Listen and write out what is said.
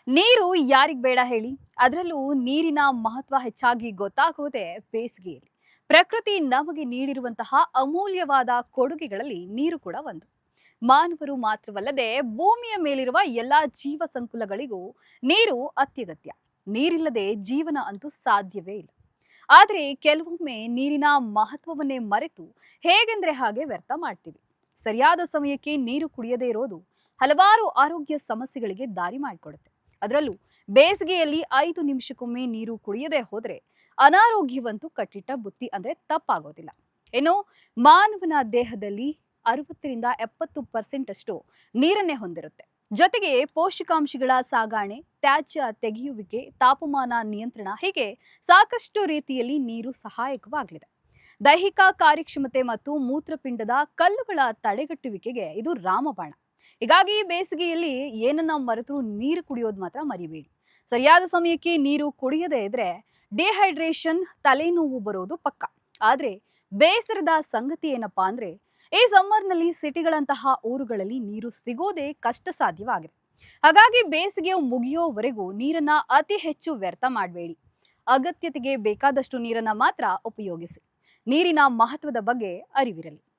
ನೀರು ಯಾರಿಗ್ ಬೇಡ ಹೇಳಿ. ಅದರಲ್ಲೂ ನೀರಿನ ಮಹತ್ವ ಹೆಚ್ಚಾಗಿ ಗೊತ್ತಾಗೋದೇ ಬೇಸಿಗೆಯಲ್ಲಿ. ಪ್ರಕೃತಿ ನಮಗೆ ನೀಡಿರುವಂತಹ ಅಮೂಲ್ಯವಾದ ಕೊಡುಗೆಗಳಲ್ಲಿ ನೀರು ಕೂಡ ಒಂದು. ಮಾನವರು ಮಾತ್ರವಲ್ಲದೆ ಭೂಮಿಯ ಮೇಲಿರುವ ಎಲ್ಲಾ ಜೀವ ಸಂಕುಲಗಳಿಗೂ ನೀರು ಅತ್ಯಗತ್ಯ. ನೀರಿಲ್ಲದೆ ಜೀವನ ಅಂತೂ ಸಾಧ್ಯವೇ ಇಲ್ಲ. ಆದರೆ ಕೆಲವೊಮ್ಮೆ ನೀರಿನ ಮಹತ್ವವನ್ನೇ ಮರೆತು ಹೇಗೆಂದ್ರೆ ಹಾಗೆ ವ್ಯರ್ಥ ಮಾಡ್ತೀವಿ. ಸರಿಯಾದ ಸಮಯಕ್ಕೆ ನೀರು ಕುಡಿಯದೇ ಇರೋದು ಹಲವಾರು ಆರೋಗ್ಯ ಸಮಸ್ಯೆಗಳಿಗೆ ದಾರಿ ಮಾಡಿಕೊಡುತ್ತೆ. ಅದರಲ್ಲೂ ಬೇಸಿಗೆಯಲ್ಲಿ 5 ನಿಮಿಷಕ್ಕೊಮ್ಮೆ ನೀರು ಕುಡಿಯದೆ ಹೋದ್ರೆ ಅನಾರೋಗ್ಯವಂತೂ ಕಟ್ಟಿಟ್ಟ ಬುತ್ತಿ ಅಂದ್ರೆ ತಪ್ಪಾಗೋದಿಲ್ಲ. ಇನ್ನು ಮಾನವನ ದೇಹದಲ್ಲಿ 60 ರಿಂದ 70% ಅಷ್ಟು ನೀರನ್ನೇ ಹೊಂದಿರುತ್ತೆ. ಜೊತೆಗೆ ಪೋಷಕಾಂಶಗಳ ಸಾಗಾಣೆ, ತ್ಯಾಜ್ಯ ತೆಗೆಯುವಿಕೆ, ತಾಪಮಾನ ನಿಯಂತ್ರಣ ಹೀಗೆ ಸಾಕಷ್ಟು ರೀತಿಯಲ್ಲಿ ನೀರು ಸಹಾಯಕವಾಗಲಿದೆ. ದೈಹಿಕ ಕಾರ್ಯಕ್ಷಮತೆ ಮತ್ತು ಮೂತ್ರಪಿಂಡದ ಕಲ್ಲುಗಳ ತಡೆಗಟ್ಟುವಿಕೆಗೆ ಇದು ರಾಮಬಾಣ. ಹೀಗಾಗಿ ಬೇಸಿಗೆಯಲ್ಲಿ ಏನನ್ನ ಮರೆತರೂ ನೀರು ಕುಡಿಯೋದು ಮಾತ್ರ ಮರಿಬೇಡಿ. ಸರಿಯಾದ ಸಮಯಕ್ಕೆ ನೀರು ಕುಡಿಯದೇ ಇದ್ರೆ ಡಿಹೈಡ್ರೇಷನ್, ತಲೆನೋವು ಬರೋದು ಪಕ್ಕ. ಆದ್ರೆ ಬೇಸರದ ಸಂಗತಿ ಏನಪ್ಪಾ ಅಂದ್ರೆ ಈ ಸಮ್ಮರ್ನಲ್ಲಿ ಸಿಟಿಗಳಂತಹ ಊರುಗಳಲ್ಲಿ ನೀರು ಸಿಗೋದೇ ಕಷ್ಟ ಸಾಧ್ಯವಾಗಿದೆ. ಹಾಗಾಗಿ ಬೇಸಿಗೆ ಮುಗಿಯೋವರೆಗೂ ನೀರನ್ನ ಅತಿ ಹೆಚ್ಚು ವ್ಯರ್ಥ ಮಾಡಬೇಡಿ. ಅಗತ್ಯತೆಗೆ ಬೇಕಾದಷ್ಟು ನೀರನ್ನ ಮಾತ್ರ ಉಪಯೋಗಿಸಿ. ನೀರಿನ ಮಹತ್ವದ ಬಗ್ಗೆ ಅರಿವಿರಲಿ.